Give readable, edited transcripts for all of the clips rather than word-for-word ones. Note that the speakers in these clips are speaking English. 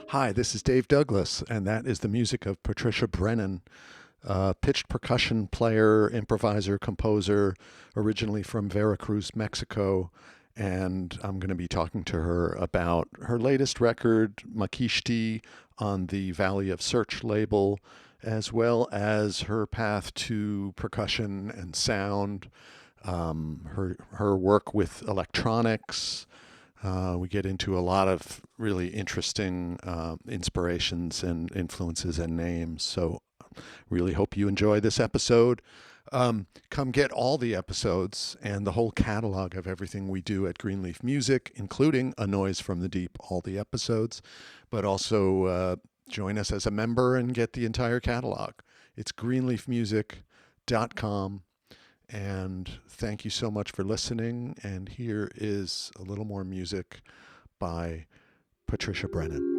Hi, this is Dave Douglas, and that is the music of Patricia Brennan, pitched percussion player, improviser, composer, originally from Veracruz, Mexico. And I'm going to be talking to her about her latest record, Makishti, on the Valley of Search label, as well as her path to percussion and sound, her work with electronics. We get into a lot of really interesting inspirations and influences and names. So, really hope you enjoy this episode. Come get all the episodes and the whole catalog of everything we do at Greenleaf Music, including A Noise from the Deep, all the episodes, but also join us as a member and get the entire catalog. It's greenleafmusic.com. And thank you so much for listening. And here is a little more music by Patricia Brennan.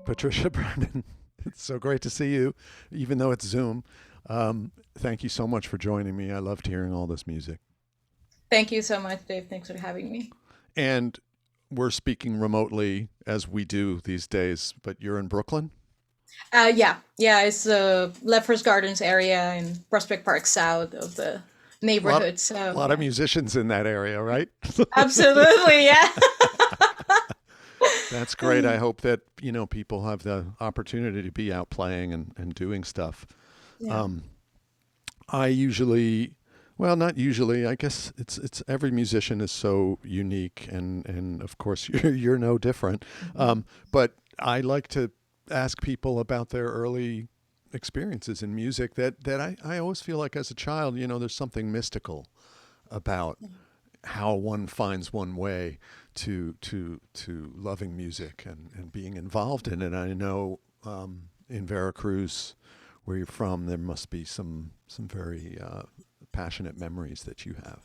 Patricia Brennan, it's so great to see you, even though it's Zoom. Thank you so much for joining me. I loved hearing all this music. Thank you so much, Dave. Thanks for having me. And we're speaking remotely as we do these days, but you're in Brooklyn? Yeah, it's the Lefferts Gardens area in Prospect Park South of the A lot, neighborhood. a So lot of yeah, musicians in that area, right? absolutely, yeah. That's great. I hope that, people have the opportunity to be out playing and doing stuff. Yeah. Um, I usually, well, not usually. I guess it's every musician is so unique, and of course you're no different. But I like to ask people about their early experiences in music. That I always feel like as a child, there's something mystical about how one finds one way to loving music and being involved in it. I know in Veracruz, where you're from, there must be some very passionate memories that you have.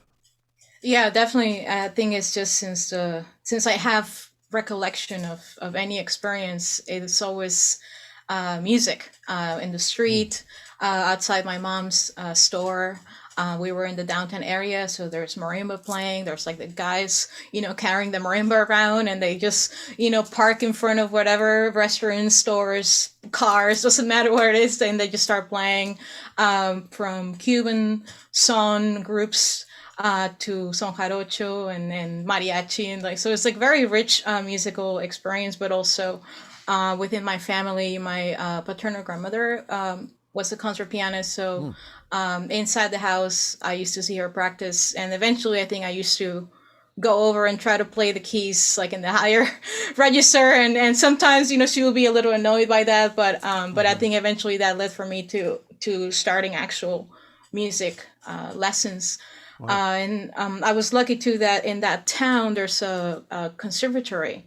Yeah, definitely. I think it's just since I have recollection of any experience, it's always music in the Mm. street, outside my mom's store. We were in the downtown area, so there's marimba playing. There's like the guys, carrying the marimba around, and they just, park in front of whatever restaurants, stores, cars, doesn't matter where it is, and they just start playing from Cuban son groups to son jarocho and mariachi, and like so it's like very rich musical experience, but also within my family, my paternal grandmother was a concert pianist. So Mm. inside the house, I used to see her practice, and eventually, I think I used to go over and try to play the keys like in the higher register, and sometimes she will be a little annoyed by that, but I Hmm. think eventually that led for me to starting actual music lessons. Wow. And I was lucky too that in that town there's a conservatory,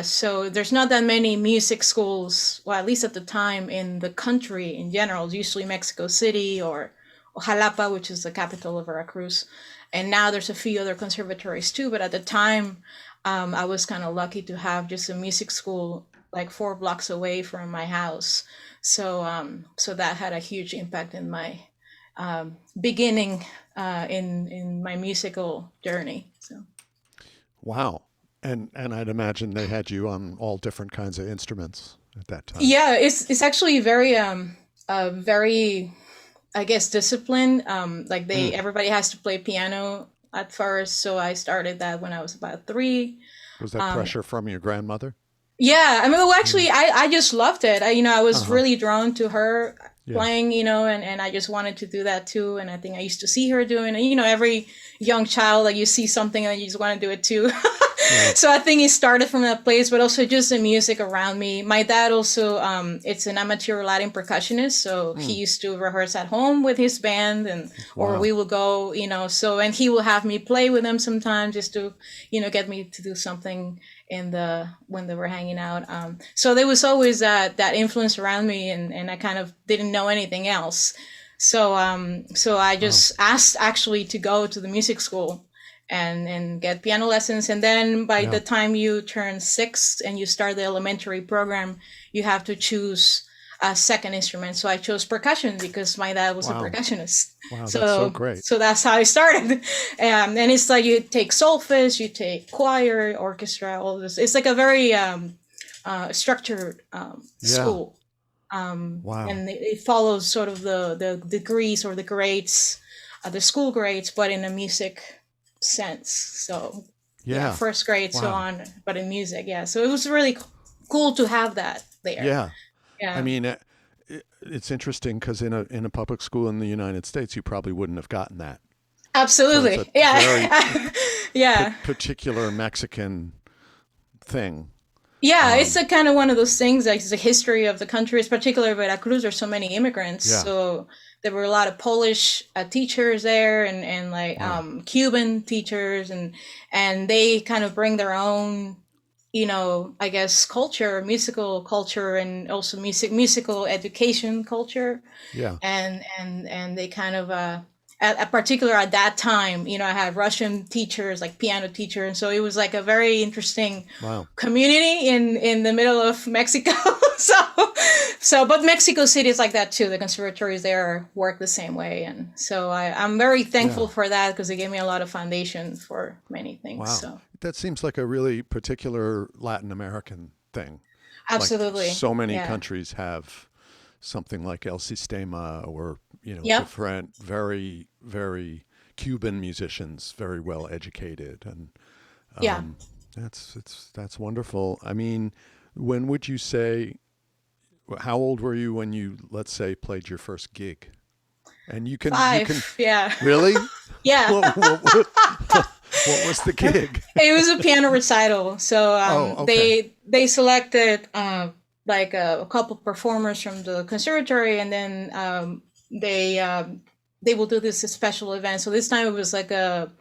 so there's not that many music schools, well, at least at the time in the country in general, usually Mexico City or Jalapa, which is the capital of Veracruz. And now there's a few other conservatories too. But at the time, I was kind of lucky to have just a music school like 4 blocks away from my house. So that had a huge impact in my beginning in my musical journey. So. Wow. And I'd imagine they had you on all different kinds of instruments at that time. Yeah, it's actually very, I guess, disciplined. Like Mm. they everybody has to play piano at first, so I started that when I was about 3. Was that Um, pressure from your grandmother? Yeah, I mean, well, Mm. actually, I just loved it. I was Uh-huh. really drawn to her Yeah. playing, and I just wanted to do that too. And I think I used to see her doing it. Every young child, like you see something and you just want to do it too. Right. So I think it started from that place, but also just the music around me. My dad also, it's an amateur Latin percussionist, so he Mm. used to rehearse at home with his band, and or Wow. we would go, and he will have me play with them sometimes just to, get me to do something in the when they were hanging out. So there was always that influence around me, and I kind of didn't know anything else. So I Wow. just asked actually to go to the music school and get piano lessons. And then by Yeah. the time you turn 6 and you start the elementary program, you have to choose a second instrument. So I chose percussion because my dad was a Wow. percussionist. Wow. That's so So great. so that's how I started. And it's like you take solfege, you take choir, orchestra, all this. It's like a very structured Yeah. school. Wow. And it follows sort of the degrees or the grades, the school grades, but in a music sense. So yeah, Yeah. first grade, so Wow. on, but in music. Yeah. So it was really cool to have that there. Yeah. I Yeah. mean, it's interesting because in a public school in the United States, you probably wouldn't have gotten that. So it's a Absolutely. Yeah. very Yeah. particular Mexican thing. Yeah, it's Um, a kind of one of those things. Like it's the history of the country, it's particularly Veracruz. There's so many immigrants, yeah. so there were a lot of Polish teachers there, and like Wow. Cuban teachers, and they kind of bring their own, I guess, culture, musical culture, and also musical education culture, Yeah. and they kind of at particular at that time, I had Russian teachers, like piano teacher, and so it was like a very interesting Wow. community in the middle of Mexico. But Mexico City is like that too. The conservatories there work the same way, and so I'm very Yeah. thankful for that because it gave me a lot of foundation for many things. Wow. So That seems like a really particular Latin American thing. Like absolutely, so many yeah, countries have something like El Sistema or, yep, different, very, very Cuban musicians, very well educated. And yeah. um, that's wonderful. I mean, when would you say, how old were you when you, let's say, played your first gig? And you can Five, yeah. really? Yeah. What was the gig? It was a piano recital. So Oh, okay. they selected like a couple performers from the conservatory, and then they will do this special event. So this time it was at a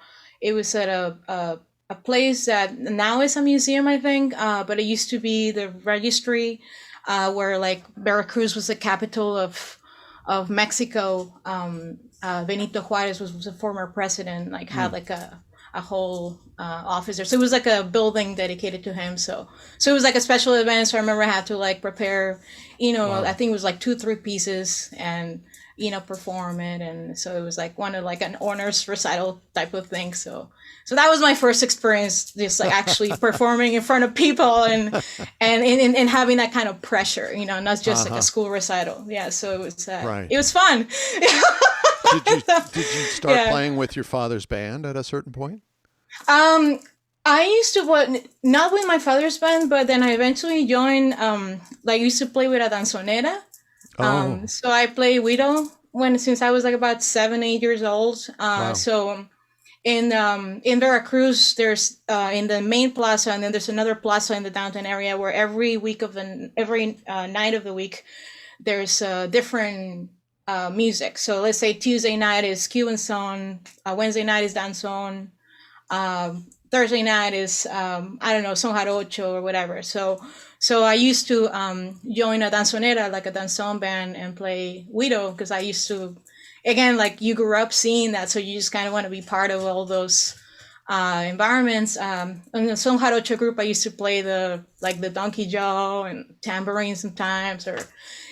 place that now is a museum, I think, but it used to be the registry, where like Veracruz was the capital of Mexico. Benito Juarez was a former president, like had Mm, like a whole office there. So it was like a building dedicated to him. So it was like a special event. So I remember I had to like prepare, I wow. think it was like 2 3 pieces, and perform it. And so it was like one of like an honors recital type of thing. So that was my first experience, just like actually performing in front of people, and having that kind of pressure, not just like a Uh-huh. school recital. Yeah, so Right. it was fun. Did you start Yeah. playing with your father's band at a certain point? Um, I used to not with my father's band, but then I eventually joined. Like used to play with a danzonera. Oh, So I play widow since I was like about 7 8 years old. wow. So in Veracruz, there's in the main plaza, and then there's another plaza in the downtown area where every night of the week there's different music. So let's say Tuesday night is Cuban song, Wednesday night is danzón, Thursday night is I don't know, son jarocho or whatever. So I used to join a danzonera, like a danzón band, and play guido because I used to, again, like you grew up seeing that, so you just kind of want to be part of all those environments. In the son jarocho group, I used to play the donkey jaw and tambourine sometimes, or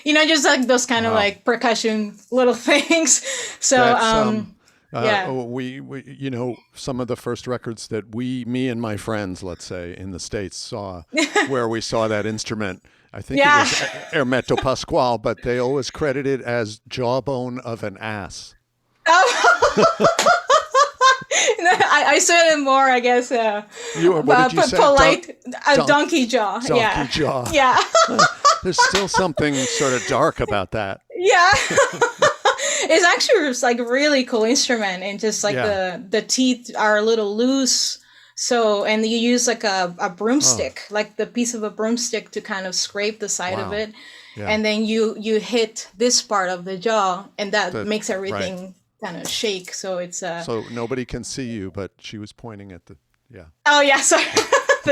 just like those kind of Wow. like percussion little things. So That's yeah. we some of the first records that me and my friends, let's say, in the States saw, where we saw that instrument. I think it Yeah. was Hermeto Pascual, but they always credit it as jawbone of an ass. Oh. I said it more, I guess. What did you say? Polite, Don- donkey jaw. donkey Yeah, jaw. yeah, There's still something sort of dark about that. yeah. It's actually just like a really cool instrument, and just like Yeah. the teeth are a little loose. So, and you use like a Oh, broomstick, like the piece of a broomstick to kind of scrape the side of wow. it, Yeah. and then you hit this part of the jaw, and that The makes right. everything kind of shake. So it's So nobody can see you, but she was pointing at the yeah oh yeah, sorry,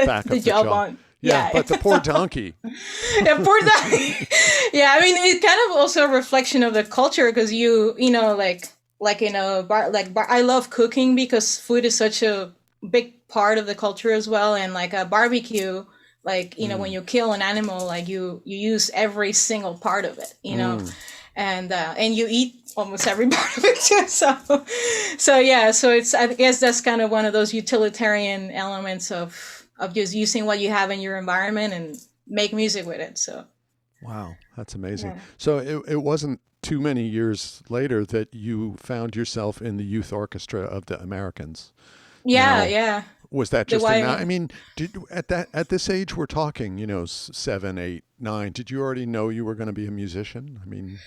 back the of the jaw. jawbone. Yeah, Yeah, but the poor donkey. yeah, poor guy. Yeah, I mean, it's kind of also a reflection of the culture, because you know, like in a bar, like bar, I love cooking because food is such a big part of the culture as well. And like a barbecue, like when Mm, you kill an animal, like you use every single part of it, mm. and you eat almost every part of it too. So yeah, so it's, I guess that's kind of one of those utilitarian elements of just using what you have in your environment and make music with it. So Wow, that's amazing. yeah, So it wasn't too many years later that you found yourself in the youth orchestra of the Americans. yeah, Now, yeah. was that The just a I Wyoming. mean, did at this age we're talking, 7, 8, 9? Did you already know you were going to be a musician? I mean,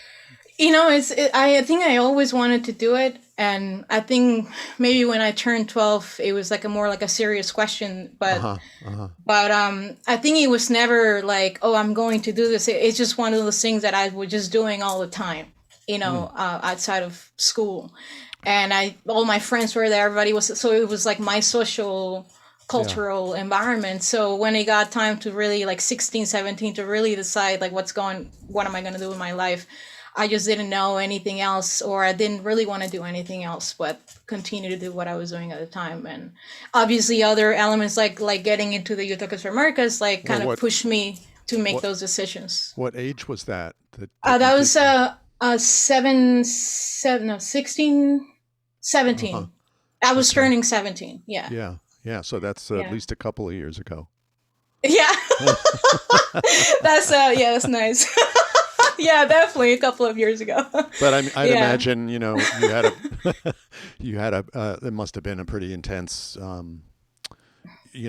I think I always wanted to do it, and I think maybe when I turned 12, it was like a more like a serious question. uh But huh, uh huh. I think it was never like, oh, I'm going to do this. It's just one of those things that I was just doing all the time, Mm, outside of school, and all my friends were there. Everybody was, so it was like my social yeah. cultural environment. So when it got time to really, like 16, 17, to really decide like what am I going to do with my life, I just didn't know anything else, or I didn't really want to do anything else but continue to do what I was doing at the time. And obviously other elements like getting into the Youth Orchestra Americas like Well, kind of pushed me to make what those decisions. what age was that you That did? was 7 no 16, Uh huh. 17. I was Okay. turning 17. Yeah. Yeah. Yeah. So that's at Yeah. least a couple of years ago. Yeah. That's nice. Yeah, definitely a couple of years ago. But I'd Yeah. imagine, you had a, you had a, it must have been a pretty intense,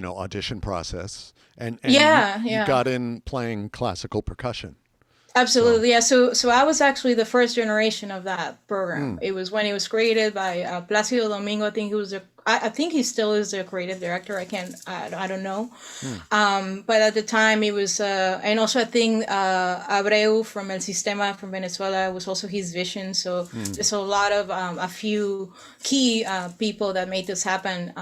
audition process, and Yeah, you yeah. got in playing classical percussion. So, Absolutely, yeah. So I was actually the first generation of that program. mm, It was when it was created by Placido Domingo. I think he was I think he still is the creative director. I don't know. mm, But at the time, it was, and also I think Abreu from El Sistema from Venezuela was also his vision. So mm, there's a lot of a few key people that made this happen.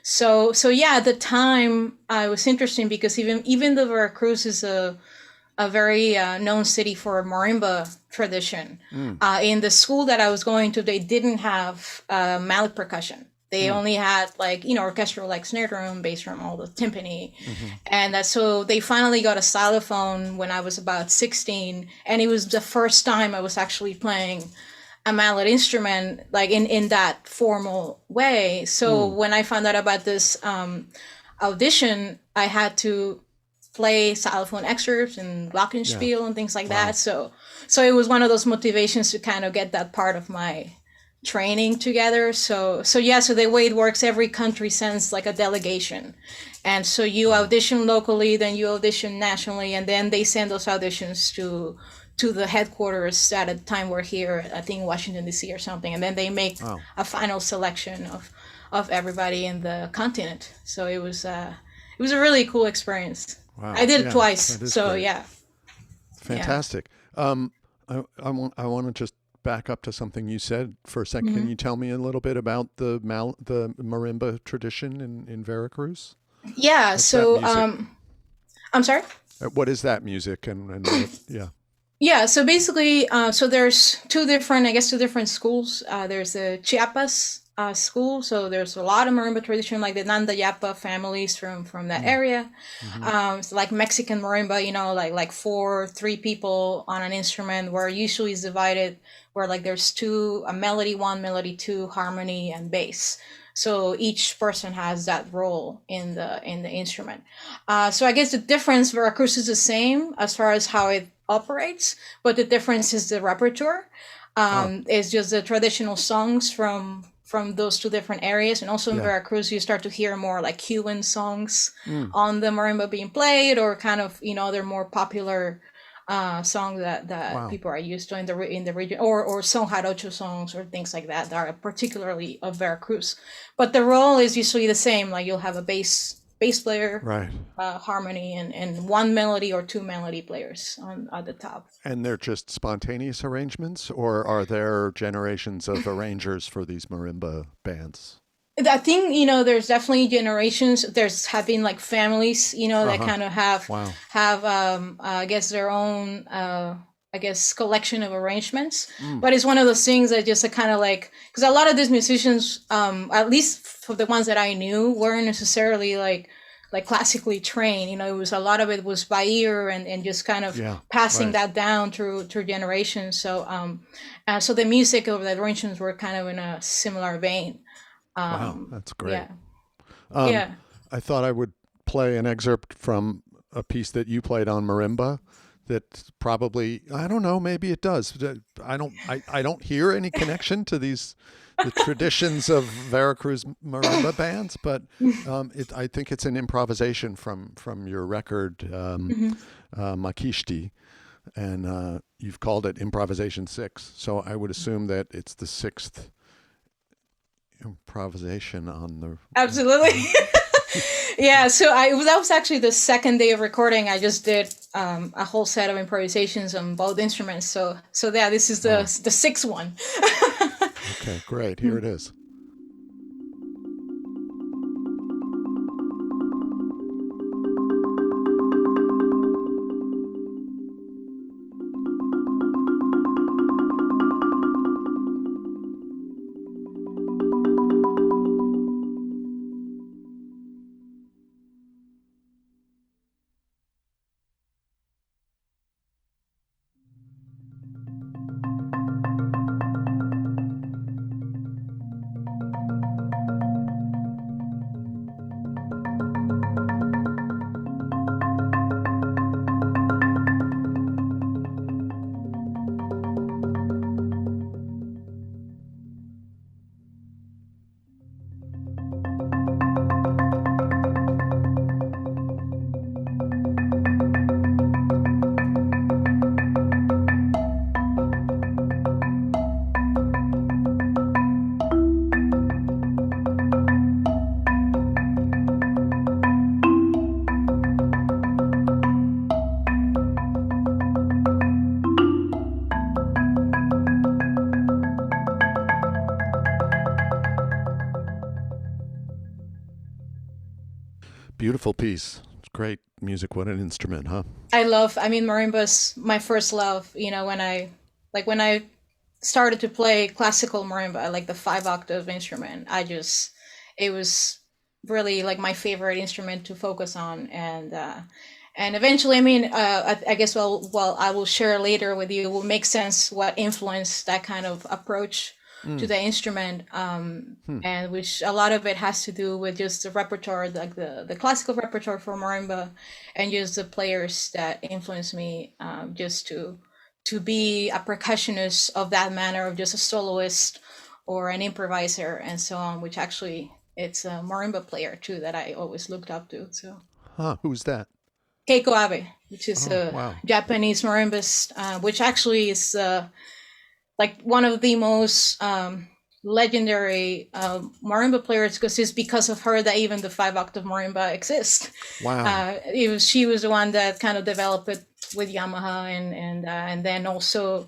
So yeah, at the time, it was interesting because even though Veracruz is a very known city for marimba tradition. mm, In the school that I was going to, they didn't have mallet percussion. They mm, only had like orchestral, like snare drum, bass drum, all the timpani, mm-hmm. and so they finally got a xylophone when I was about 16, and it was the first time I was actually playing a mallet instrument like in that formal way. So Mm, when I found out about this audition, I had to play xylophone excerpts and yeah. glockenspiel and things like that. Wow. So it was one of those motivations to kind of get that part of my training together. So yeah, so the way it works, every country sends like a delegation, and so you Wow. audition locally, then you audition nationally, and then they send those auditions to the headquarters at a time we're here, I think Washington D.C. or something, and then they make Wow. a final selection of everybody in the continent. So it was a really cool experience. I Wow. did it Yeah. twice. That is So great. yeah, yeah. Fantastic. I want to just back up to something you said for a second. Can Hmm. you tell me a little bit about the marimba tradition in Veracruz? Yeah. What's that So music? I'm sorry. What is that music and what? Yeah. Yeah, so basically, so there's two different schools. There's the Chiapas school, so there's a lot of marimba tradition, like the Nanda Yapa families from that Mm, area. mm-hmm. It's like Mexican marimba, like three people on an instrument, where usually it's divided, where like there's two, a melody one, melody two, harmony, and bass. So each person has that role in the instrument. So I guess the difference, Veracruz is the same as far as how it operates, but the difference is the repertoire. Oh, It's just the traditional songs from those two different areas. And also in Yeah. Veracruz, you start to hear more like Cuban songs Mm. on the marimba being played, or kind of, other more popular songs that Wow. people are used to in the region, or son jarocho songs or things like that are particularly of Veracruz. But the role is usually the same. Like you'll have a bass player, Right. harmony, and one melody or two melody players on at the top. And they're just spontaneous arrangements, or are there generations of arrangers for these marimba bands? I think, there's definitely generations. There's have been like families, that Uh-huh. kind of have Wow. have I guess their own I guess collection of arrangements. Mm. But it's one of those things that just kind of like, because a lot of these musicians, at least for the ones that I knew, weren't necessarily like classically trained. It was a lot of it was by ear, and just kind of Yeah. passing Right. that down through generations. So the music of the arrangements were kind of in a similar vein. Wow. That's great. Yeah, Um, yeah. I thought I would play an excerpt from a piece that you played on marimba that probably, I don't know, maybe it does. I don't hear any connection to the traditions of Veracruz marimba bands, but I think it's an improvisation from your record, Mhm. Makishti, and you've called it Improvisation 6. So I would assume that it's the sixth improvisation on the. Absolutely. Yeah, so that was actually the second day of recording. I just did a whole set of improvisations on both instruments. So yeah, this is the Wow. the sixth one. Okay, great. Here it is. Beautiful piece. It's great music. What an instrument, huh? I mean, marimba's my first love. When I started to play classical marimba, like the 5 octave instrument, it was really like my favorite instrument to focus on. And eventually, I mean, I guess, well, I will share later with you. It will make sense what influenced that kind of approach to Mm. the instrument, Hmm. and which a lot of it has to do with just the repertoire, like the classical repertoire for marimba, and just the players that influenced me, just to be a percussionist of that manner, of just a soloist or an improviser and so on. Which actually, it's a marimba player too that I always looked up to. So Huh. Who's that? Keiko Abe, which is Oh, a wow. Japanese marimbist, which actually is like one of the most legendary marimba players, because it's because of her that even the 5 octave marimba exists. Wow. She was the one that kind of developed it with Yamaha, and then also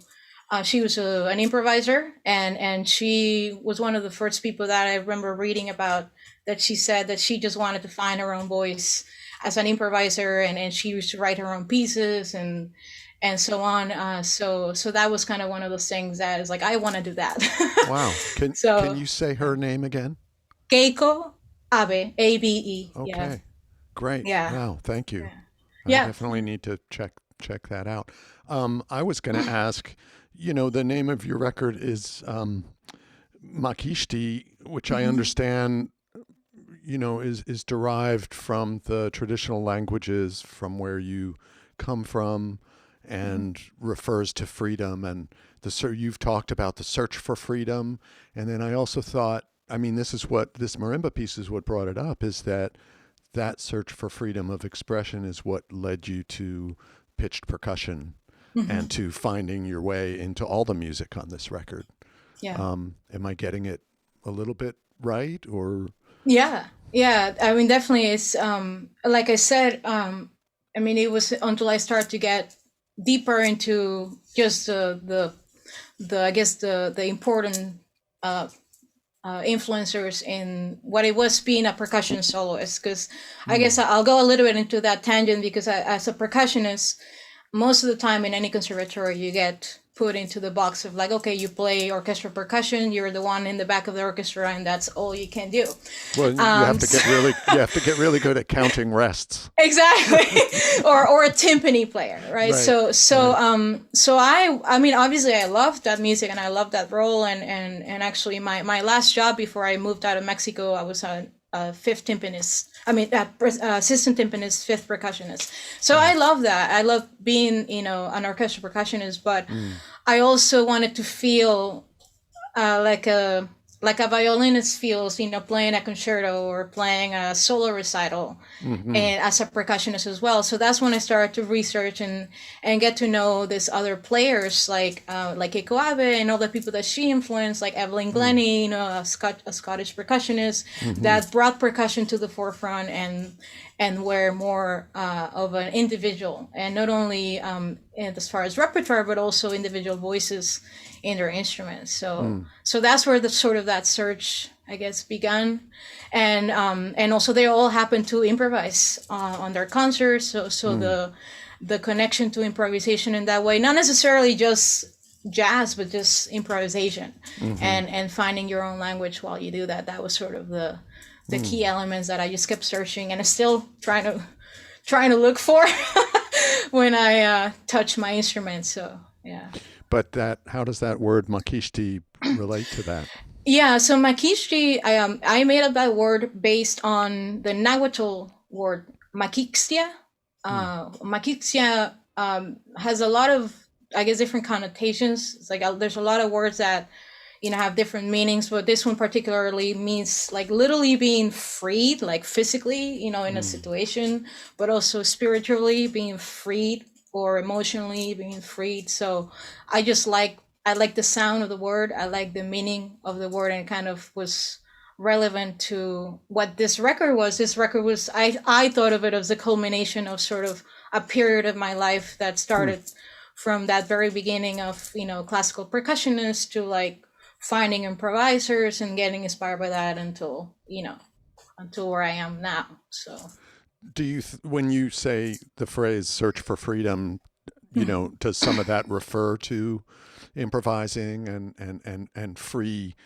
she was an improviser, and she was one of the first people that I remember reading about, that she said that she just wanted to find her own voice as an improviser, and she used to write her own pieces and so on. So that was kind of one of those things that is like, I want to do that. Wow. Can So you say her name again? Keiko Abe, Abe. Yeah, Okay. Great. yeah, Wow. Thank you. yeah, I yeah. definitely need to check that out. I was going to ask, the name of your record is Makishti, which I Mhm. understand, is derived from the traditional languages from where you come from, and refers to freedom, and you've talked about the search for freedom. And then I also thought, I mean, this marimba piece is what brought it up, is that search for freedom of expression is what led you to pitched percussion and to finding your way into all the music on this record. Yeah. Am I getting it a little bit right, or? Yeah. Yeah. I mean, definitely it's, like I said, I mean, it was until I started to get deeper into just the I guess the important influencers in what it was being a percussion soloist. Because I guess I'll go a little bit into that tangent, because as a percussionist, most of the time in any conservatory, you get put into the box of like, okay, you play orchestral percussion, you're the one in the back of the orchestra, and that's all you can do. Well, you have to get really good at counting rests. Exactly. or a timpani player, right? So I mean, obviously I loved that music and I loved that role, and actually my last job before I moved out of Mexico, I was a fifth timpanist. I mean, assistant timpanist, fifth percussionist. So I love that. I love being, an orchestral percussionist, but I also wanted to feel like a violinist feels, playing a concerto or playing a solo recital, and as a percussionist as well. So that's when I started to research and get to know these other players like Keiko Abe and all the people that she influenced, like Evelyn Glennie, a Scottish percussionist that brought percussion to the forefront and were more of an individual, and not only as far as repertoire, but also individual voices in their instruments. So that's where the sort of that search, I guess, began. And also they all happen to improvise on their concerts. So the connection to improvisation in that way, not necessarily just jazz, but just improvisation and finding your own language while you do that. That was sort of the key elements that I just kept searching and still trying to look for when I touch my instrument. So yeah. But how does that word makishti relate to that? Yeah, so makishti, I made up that word based on the Nahuatl word makixtia. Makixtia has a lot of, I guess, different connotations. It's like there's a lot of words that have different meanings, but this one particularly means like literally being freed, like physically, in a situation, but also spiritually being freed or emotionally being freed. So I like the sound of the word. I like the meaning of the word, and kind of was relevant to what this record was. This record was, I thought of it as a culmination of sort of a period of my life that started from that very beginning of, classical percussionist to like finding improvisers and getting inspired by that until where I am now. So do you when you say the phrase search for freedom, does some of that refer to improvising and free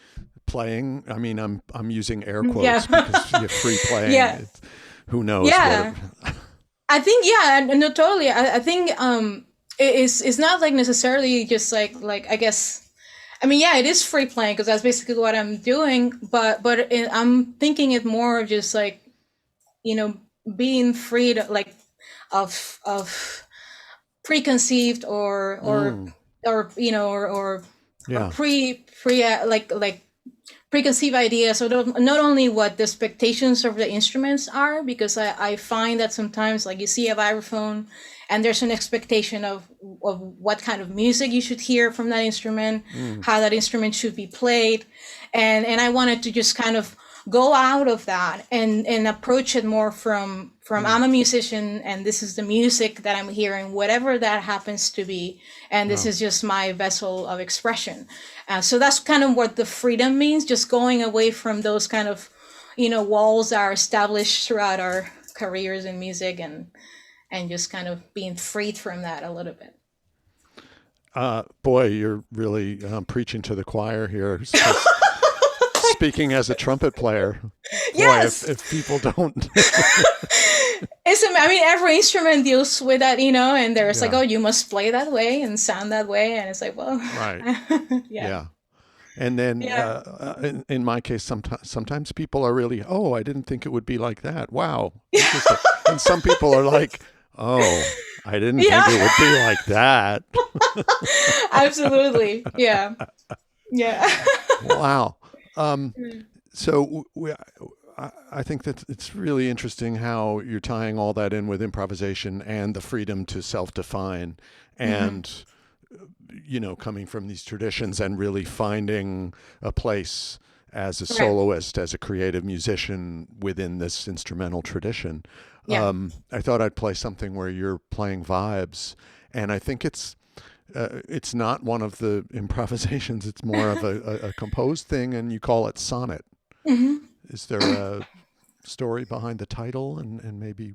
playing? I mean, I'm using air quotes because you're free playing. Yeah. Who knows? Yeah. I think, no, totally. I think it's not like necessarily just like I guess, I mean, yeah, it is free playing because that's basically what I'm doing. But I'm thinking it more of just like, being freed like of preconceived or preconceived ideas. So not only what the expectations of the instruments are, because I find that sometimes like you see a vibraphone and there's an expectation of what kind of music you should hear from that instrument, how that instrument should be played. And I wanted to just kind of go out of that and approach it more from I'm a musician and this is the music that I'm hearing, whatever that happens to be. And this is just my vessel of expression. So that's kind of what the freedom means, just going away from those kind of, walls that are established throughout our careers in music and just kind of being freed from that a little bit. Boy, you're really preaching to the choir here. Speaking as a trumpet player, yes. Boy, if people don't, I mean, every instrument deals with that, and there's like, oh, you must play that way and sound that way, and it's like, well, right, yeah. And then in my case, sometimes people are really, oh, I didn't think it would be like that. Wow, and some people are like, Oh, I didn't think it Yeah, would be like that. absolutely. Yeah, yeah. Wow. Um, so I think that it's really interesting how you're tying all that in with improvisation and the freedom to self-define, Hmm. and coming from these traditions and really finding a place as a Right. soloist, as a creative musician within this instrumental tradition. Yeah. I thought I'd play something where you're playing vibes, and I think it's not one of the improvisations. It's more of a composed thing, and you call it sonnet. Hmm. Is there a story behind the title, and maybe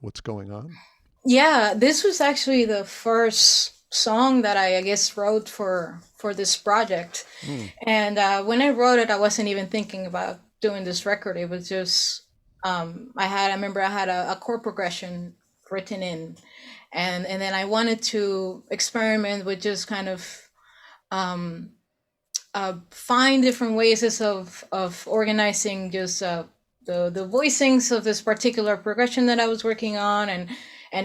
what's going on? Yeah, this was actually the first song that I guess wrote for this project. Mm, And when I wrote it, I wasn't even thinking about doing this record. It was just I remember I had a chord progression written in, and then I wanted to experiment with just kind of um, find different ways of organizing just the voicings of this particular progression that I was working on, and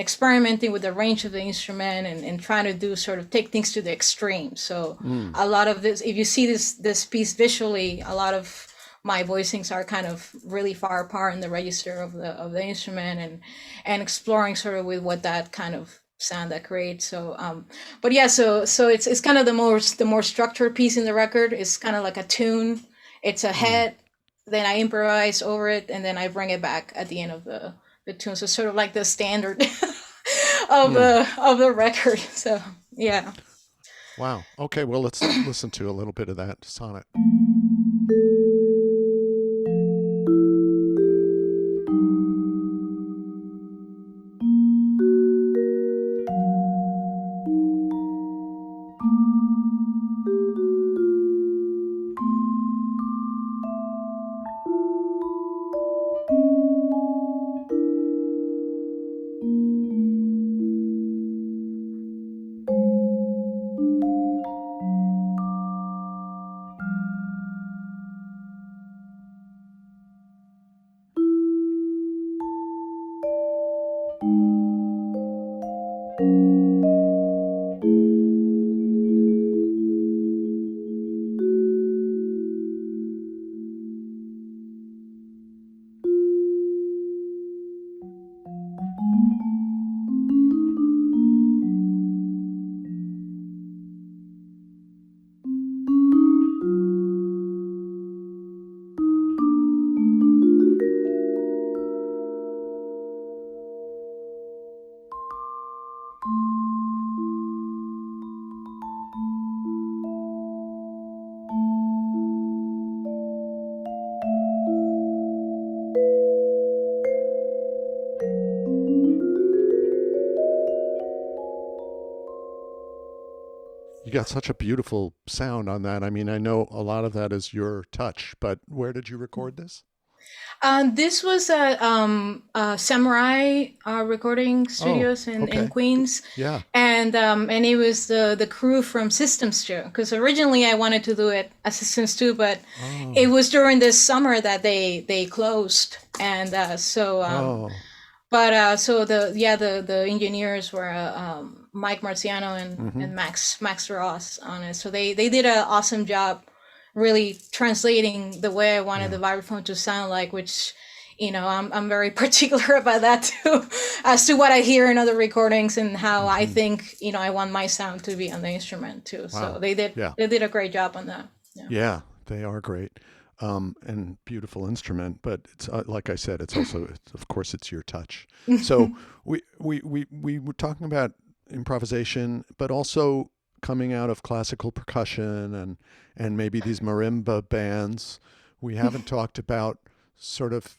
experimenting with the range of the instrument, and trying to do sort of take things to the extreme. So mm, a lot of this, if you see this piece visually, a lot of my voicings are kind of really far apart in the register of the instrument, and exploring sort of with what that kind of sound that creates. So but yeah, so it's kind of the more structured piece in the record. It's kind of like a tune. It's a mm. head, then I improvise over it, and then I bring it back at the end of the tune. So sort of like the standard Mm. of the record. So yeah. Wow. Okay, well, let's listen to a little bit of that sonnet. You got such a beautiful sound on that. I mean, I know a lot of that is your touch, but where did you record this? This was at Samurai Recording Oh, Studios in okay. Queens, Yeah. and it was the crew from Systems 2. Because originally I wanted to do it as Systems 2, but it Oh, was during this summer that they closed, and oh. so the engineers were Mike Marciano Mm-hmm. and Max Ross on it. So they did an awesome job really translating the way I wanted Yeah. the vibraphone to sound like, which I'm very particular about that too, as to what I hear in other recordings and how I Mm-hmm. think I want my sound to be on the instrument too. So Wow. Yeah. they did a great job on that. Yeah. Yeah. They are great. And beautiful instrument, but it's like I said, it's also, of course, it's your touch. So we were talking about improvisation, but also coming out of classical percussion and maybe these marimba bands. We haven't talked about sort of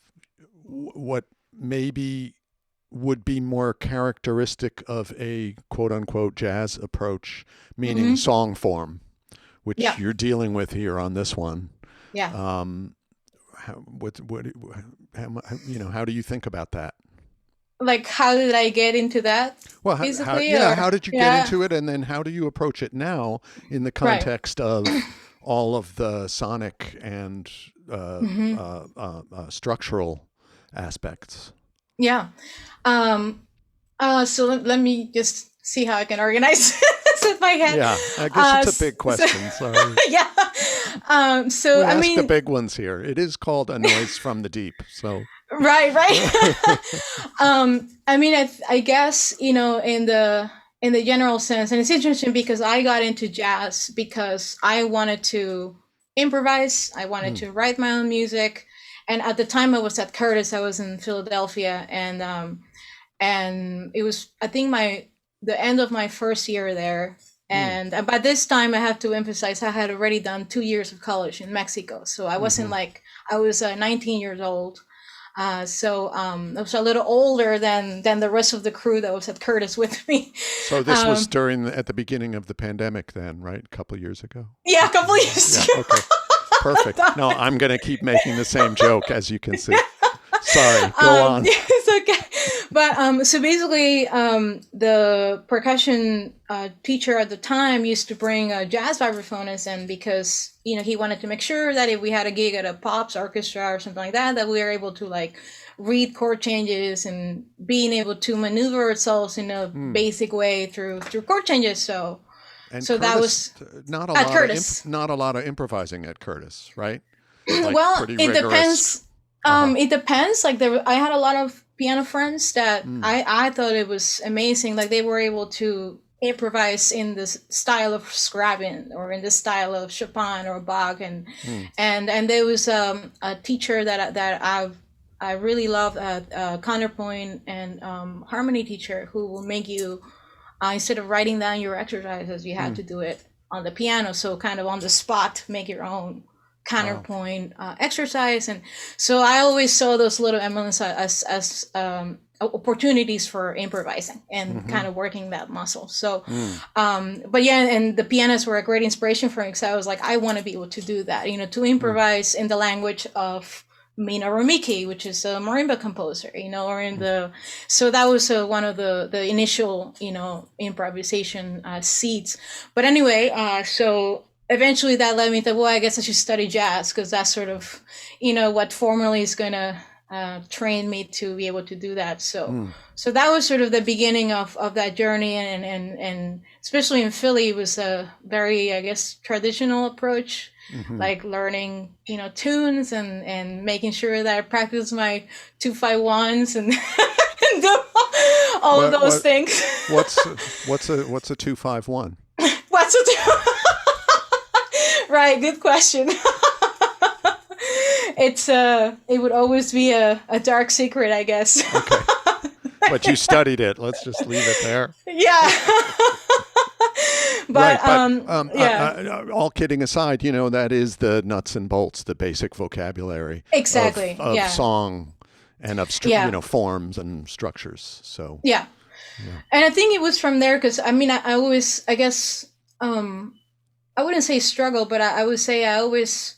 what maybe would be more characteristic of a quote unquote jazz approach, meaning Hmm. song form, which Yeah. you're dealing with here on this one. Yeah. Um, how do you think about that? Like, how did I get into that, Well, basically? yeah, Or how did you get yeah. into it, and then how do you approach it now in the Right. context of all of the sonic and Hmm. structural aspects? Yeah. Um, So let me just see how I can organize this in my head. Yeah, I guess it's a big So, question. Sorry. yeah. So We I ask the mean, big ones here. It is called A Noise from the Deep. So, right, right. I mean, I guess in the general sense, and it's interesting because I got into jazz because I wanted to improvise. I wanted mm, to write my own music, and at the time I was at Curtis. I was in Philadelphia, and it was, I think, my the end of my first year there. mm, And by this time, I have to emphasize I had already done 2 years of college in Mexico, so I wasn't hmm. like I was 19 years old. I was a little older than the rest of the crew that was at Curtis with me. So this was Um, during at the beginning of the pandemic, then, right? A couple of years ago. yeah, a couple of years Yeah. ago. Okay. Perfect. No, I'm going to keep making the same joke, as you can see. Sorry. Go on. It's okay. But so basically, the percussion teacher at the time used to bring jazz vibraphonists in because he wanted to make sure that if we had a gig at a pops orchestra or something like that, that we were able to like read chord changes and being able to maneuver ourselves in a Mm. basic way through chord changes. And So that Curtis, was at Curtis. not a lot of improvising at Curtis, right? Like Well, pretty it rigorous. depends. Uh-huh. It depends. Like I had a lot of piano friends that Mm. I thought it was amazing. Like they were able to improvise in this style of Scriabin or in the style of Chopin or Bach, Mm. and there was a teacher I really love, a counterpoint and harmony teacher who will make you instead of writing down your exercises, you had Mm. to do it on the piano. So kind of on the spot, make your own Wow. counterpoint exercise. And so I always saw those little elements as opportunities for improvising and Mm-hmm. kind of working that muscle. So, Mm. but yeah, and the pianists were a great inspiration for me because I was like, I want to be able to do that, to Mm. improvise in the language of Mina Romiki, which is a marimba composer, or in Mm. the, so that was one of the initial, improvisation seeds. But anyway, so eventually that led me to, well, I guess I should study jazz because that's sort of, what formally is going to train me to be able to do that. Mm. So that was sort of the beginning of that journey. And especially in Philly, it was a very, I guess, traditional approach, Mm-hmm. like learning, tunes and making sure that I practice my 2-5-1s and, and do all of What those what things. what's a 251? What's it? Right, good question. It would always be a dark secret, I guess. Okay. But you studied it. Let's just leave it there. Yeah. Right, But but yeah, all kidding aside, that is the nuts and bolts, the basic vocabulary exactly. of Yeah. song and of Yeah. forms and structures. So Yeah. yeah. And I think it was from there because I mean I always, I guess, I wouldn't say struggle, but I would say I always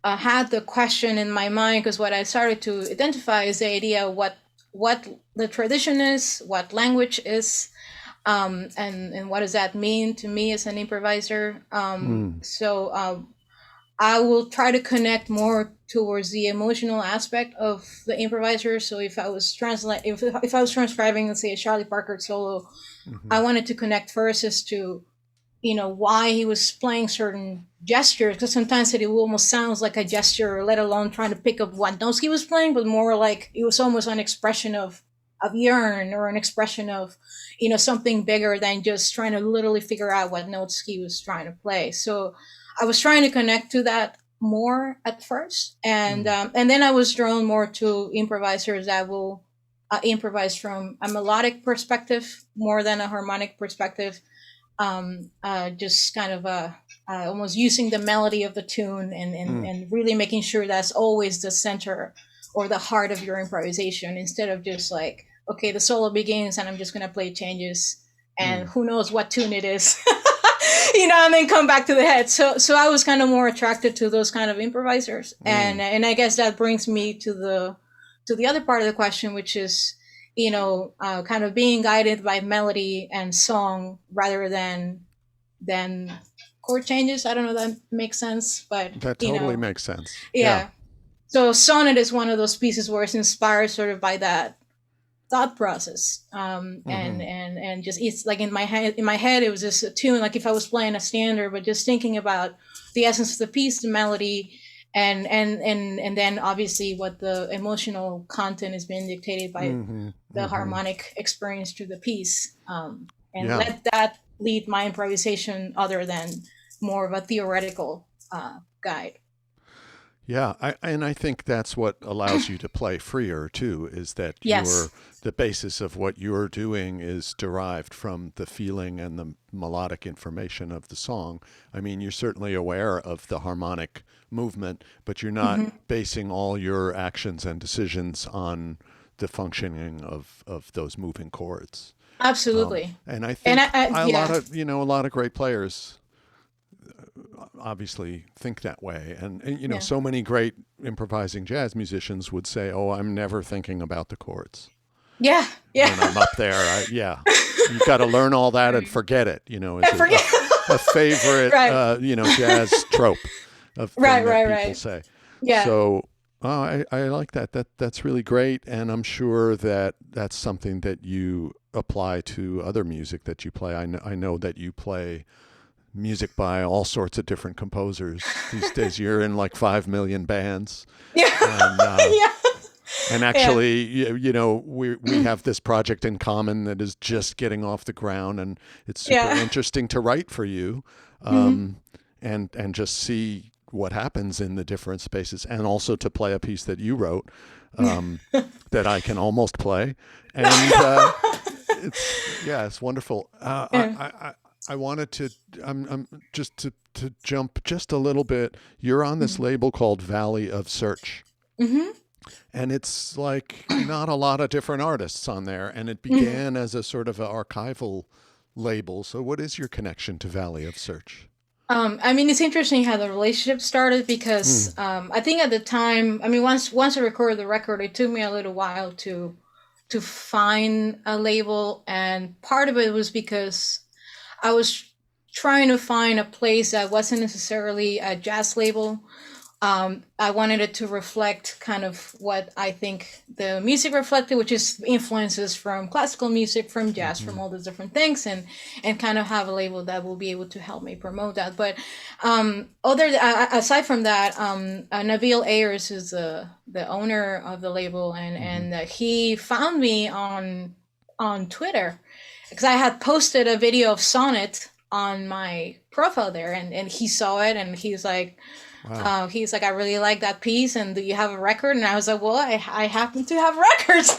had the question in my mind because what I started to identify is the idea of what the tradition is, what language is, and what does that mean to me as an improviser. Mm. I will try to connect more towards the emotional aspect of the improviser. So if I was transcribing, let's say, a Charlie Parker solo, Hmm. I wanted to connect first as to why he was playing certain gestures, because sometimes it almost sounds like a gesture, let alone trying to pick up what notes he was playing, but more like it was almost an expression of yearn or an expression of something bigger than just trying to literally figure out what notes he was trying to play. So I was trying to connect to that more at first, Mm. and then I was drawn more to improvisers that will improvise from a melodic perspective more than a harmonic perspective, just kind of almost using the melody of the tune Mm. and really making sure that's always the center or the heart of your improvisation, instead of just like, okay, the solo begins and I'm just going to play changes and Mm. who knows what tune it is. And then come back to the head. So I was kind of more attracted to those kind of improvisers, Mm. and I guess that brings me to the other part of the question, which is kind of being guided by melody and song rather than chord changes. I don't know if that makes sense, but That totally makes sense. Yeah. yeah. So sonnet is one of those pieces where it's inspired sort of by that thought process. Mm-hmm. And just, it's like in my head, it was just a tune, like if I was playing a standard, but just thinking about the essence of the piece, the melody, and then obviously what the emotional content is being dictated by Mm-hmm. the Mm-hmm. harmonic experience through the piece, and Yeah. let that lead my improvisation other than more of a theoretical guide. Yeah, and I think that's what allows you to play freer too, is that Yes. the basis of what you're doing is derived from the feeling and the melodic information of the song. I mean, you're certainly aware of the harmonic movement, but you're not Hmm. basing all your actions and decisions on the functioning of those moving chords. Absolutely. And I And think a lot yeah. of a lot of great players obviously think that way. And Yeah. so many great improvising jazz musicians would say, "Oh, I'm never thinking about the chords Yeah. Yeah. when I'm up there." Yeah, you got to learn all that and Right. forget it. Is I forget. a favorite Right. jazz trope of Right. thing that Right. people Right. say. Yeah. So. I like that. That's really great, and I'm sure that that's something that you apply to other music that you play. I know that you play music by all sorts of different composers these days. You're in like 5 million bands, Yeah. and Yeah. Yeah. actually, we have this project in common that is just getting off the ground, and it's super Yeah. interesting to write for you, Hmm. and just see what happens in the different spaces, and also to play a piece that you wrote, um, that I can almost play, and it's wonderful. Yeah. I wanted to just to jump just a little bit. You're on this label called Valley of Search, Hmm. and it's like not a lot of different artists on there, and it began as a sort of an archival label. So what is your connection to Valley of Search? I mean, it's interesting how the relationship started because Mm. I think at the time, I mean, once I recorded the record, it took me a little while to find a label, and part of it was because I was trying to find a place that wasn't necessarily a jazz label. I wanted it to reflect kind of what I think the music reflected, which is influences from classical music, from jazz, Hmm. from all those different things, and kind of have a label that will be able to help me promote that. But aside from that, Nabil Ayers is the owner of the label, Hmm. and he found me on Twitter because I had posted a video of Sonnet on my profile there, and he saw it, and Wow. he's like, I really like that piece, and do you have a record? And I was like, well, I happen to have records.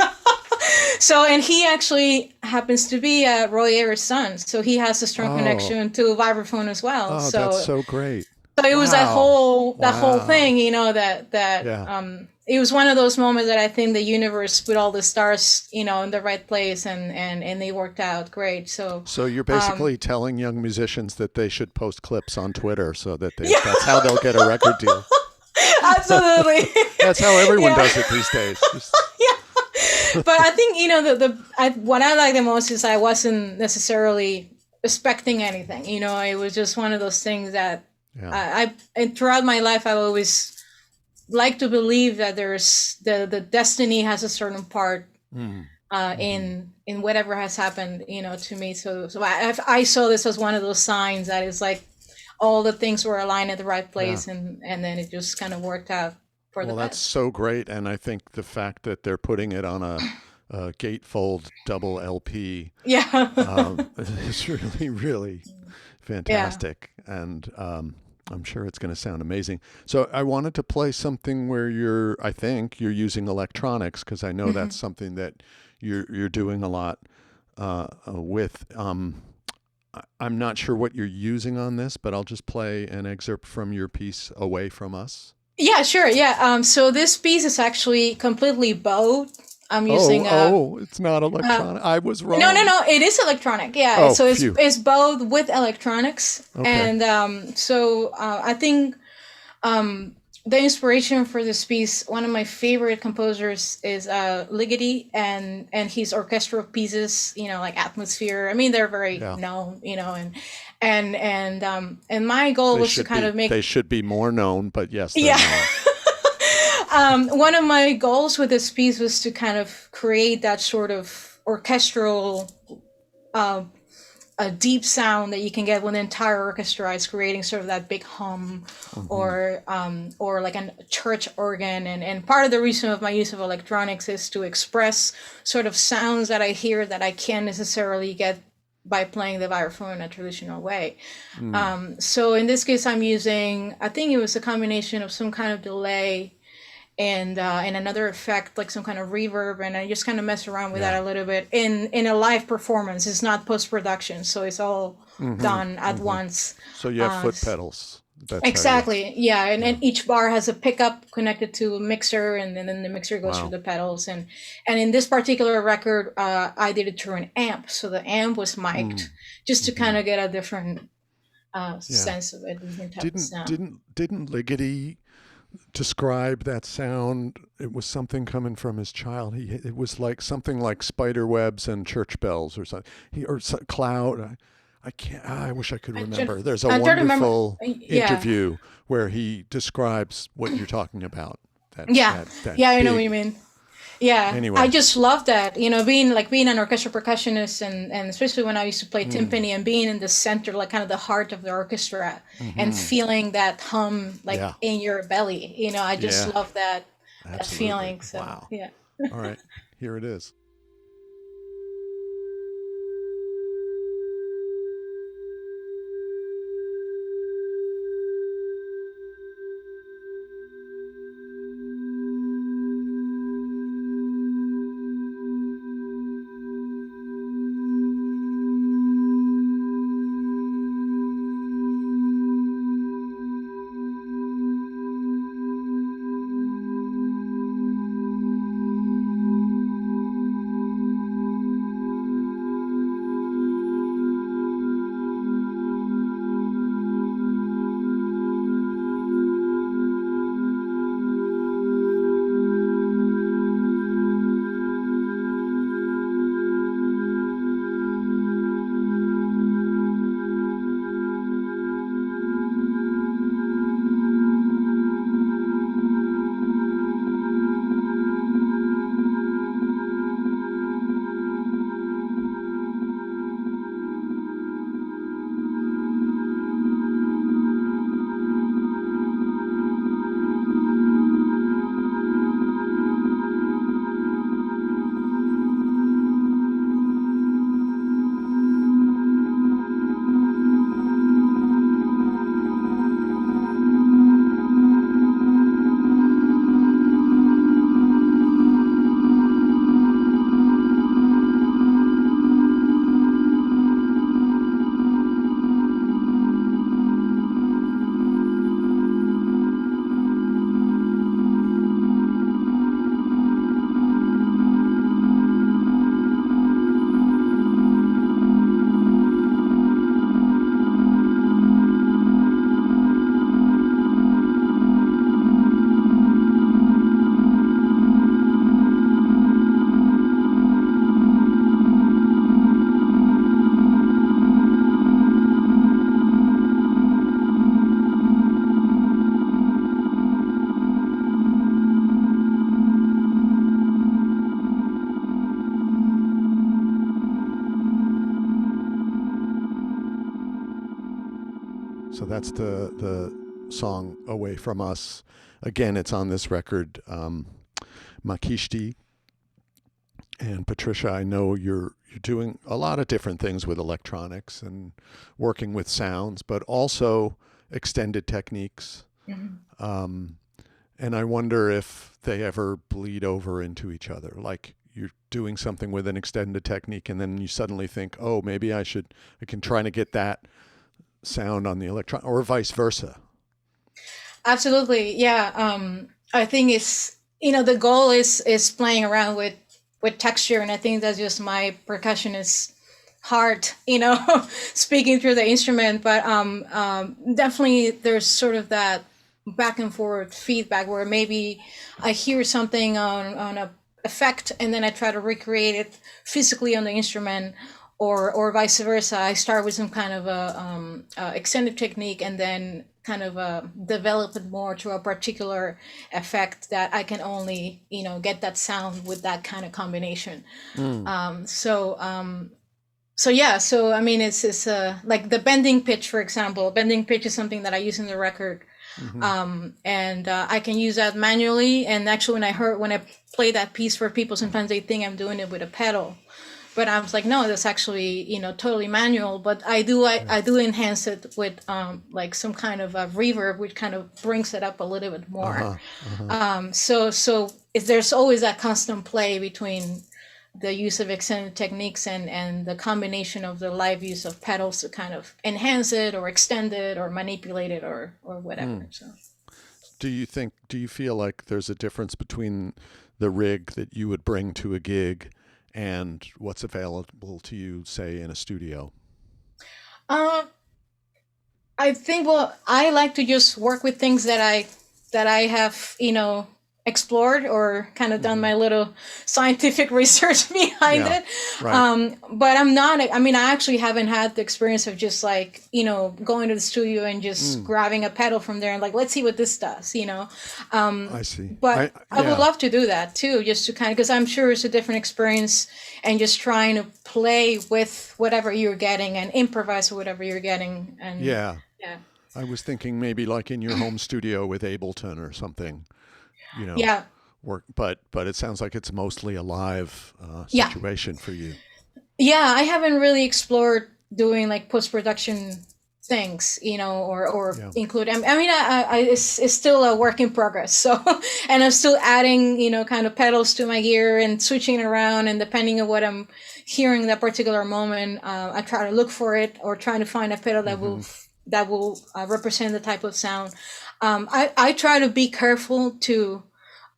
So, and he actually happens to be Roy Ayers' son, so he has a strong Oh, connection to vibraphone as well. oh, that's so great. So it was Wow. that whole Wow. thing, that Yeah. it was one of those moments that I think the universe put all the stars, in the right place, and they worked out great. So, So you're um, basically telling young musicians that they should post clips on Twitter so that yeah, that's how they'll get a record deal. absolutely, That's how everyone yeah. does it these days. Just Yeah, but I think what I like the most is I wasn't necessarily expecting anything. It was just one of those things that yeah. and throughout my life I've always liked to believe that there's the destiny has a certain part Mm. Hmm. in whatever has happened, to me. So I saw this as one of those signs that is like all the things were aligned at the right Yeah. place, and then it just kind of worked out for the Well, that's best. so great, and I think the fact that they're putting it on a gatefold double LP Yeah. is really, really Yeah. fantastic, and I'm sure it's going to sound amazing. So I wanted to play something where I think you're using electronics because I know that's Hmm. something that you're doing a lot with. I'm not sure what you're using on this, but I'll just play an excerpt from your piece "Away from Us." Yeah, sure. Yeah. So this piece is actually completely bowed. I'm Oh, using oh, it's not uh electronic. I was no, no, wrong. no. It is electronic. Yeah. Oh, So phew. it's bowed with electronics, Okay. and I think um the inspiration for this piece, one of my favorite composers is Ligeti, and his orchestral pieces, like Atmosphere. I mean, they're very Yeah. known, and my goal They was to should kind be. of make. They should be more known, but yes, they're Yeah. known. One of my goals with this piece was to kind of create that sort of orchestral, uh, a deep sound that you can get when the entire orchestra is creating sort of that big hum, Hmm. or like a church organ. And part of the reason of my use of electronics is to express sort of sounds that I hear that I can't necessarily get by playing the vibraphone in a traditional way. Mm. So in this case, I'm using, I think it was a combination of some kind of delay and another effect, like some kind of reverb, and I just kind of mess around with that Yeah. a little bit in a live performance. It's not post production, so it's all Hmm. done at Hmm. once. So you have uh, foot pedals. That's how you. exactly, yeah. And Yeah. then each bar has a pickup connected to a mixer, and then the mixer goes through Wow. the pedals. And in this particular record, I did it through an amp, so the amp was mic'd Mm. just to Hmm. kind of get a different Yeah. sense of it, different type of Didn't sound. didn't didn't Ligeti describe that sound? It was something coming from his child. It was like something like spider webs and church bells or something. Cloud. I can't. I wish I could I try, remember. There's a I try to remember. wonderful Yeah, interview where he describes what you're talking about. yeah, That yeah. I know what you big. mean. Yeah, I Anyway. just love that. Being an orchestra percussionist, and especially when I used to play Mm. timpani and being in the center, like kind of the heart of the orchestra, and Hmm. feeling that hum like Yeah. in your belly. I just Yeah. love that Absolutely. feeling. So Wow. yeah. All right. Here it is. So that's the song "Away from Us." Again, it's on this record, Makishti. And Patricia, I know you're doing a lot of different things with electronics and working with sounds, but also extended techniques. Mhm. Um, and I wonder if they ever bleed over into each other. Like you're doing something with an extended technique, and then you suddenly think, oh, maybe I can try to get that sound on the electron, or vice versa. Absolutely, yeah. I think it's the goal is playing around with texture, and I think that's just my percussionist heart, speaking through the instrument. But definitely, there's sort of that back and forth feedback where maybe I hear something on a effect, and then I try to recreate it physically on the instrument, or vice versa. I start with some kind of a extended technique and then kind of develop it more to a particular effect that I can only get that sound with that kind of combination. Mm. So yeah, so I mean it's like the bending pitch, for example. Bending pitch is something that I use in the record, Hmm. and I can use that manually. And actually, when I play that piece for people, sometimes they think I'm doing it with a pedal, but I was like, no, that's actually totally manual. But I do enhance it with like some kind of a reverb, which kind of brings it up a little bit more. Uh-huh. Uh-huh. So there's always that constant play between the use of extended techniques and the combination of the live use of pedals to kind of enhance it or extend it or manipulate it or whatever. Mm. So Do you feel like there's a difference between the rig that you would bring to a gig and what's available to you, say, in a studio? uh, I think, well, I like to just work with things that I have explored or kind of done Hmm. my little scientific research behind Yeah. it. Right. But I'm not. I mean, I actually haven't had the experience of just like going to the studio and just Mm. grabbing a pedal from there and like let's see what this does. I see. But I would Yeah. love to do that too, just to kind of because I'm sure it's a different experience and just trying to play with whatever you're getting and improvise with whatever you're getting and Yeah. yeah. I was thinking maybe like in your home studio with Ableton or something, you know, Yeah, work. But it sounds like it's mostly a live yeah, situation for you. yeah. I haven't really explored doing like post production things, or Yeah. include. I mean, it's still a work in progress. So, and I'm still adding, kind of pedals to my gear and switching it around, and depending on what I'm hearing that particular moment, I try to look for it or trying to find a pedal Hmm. that will represent the type of sound. I try to be careful to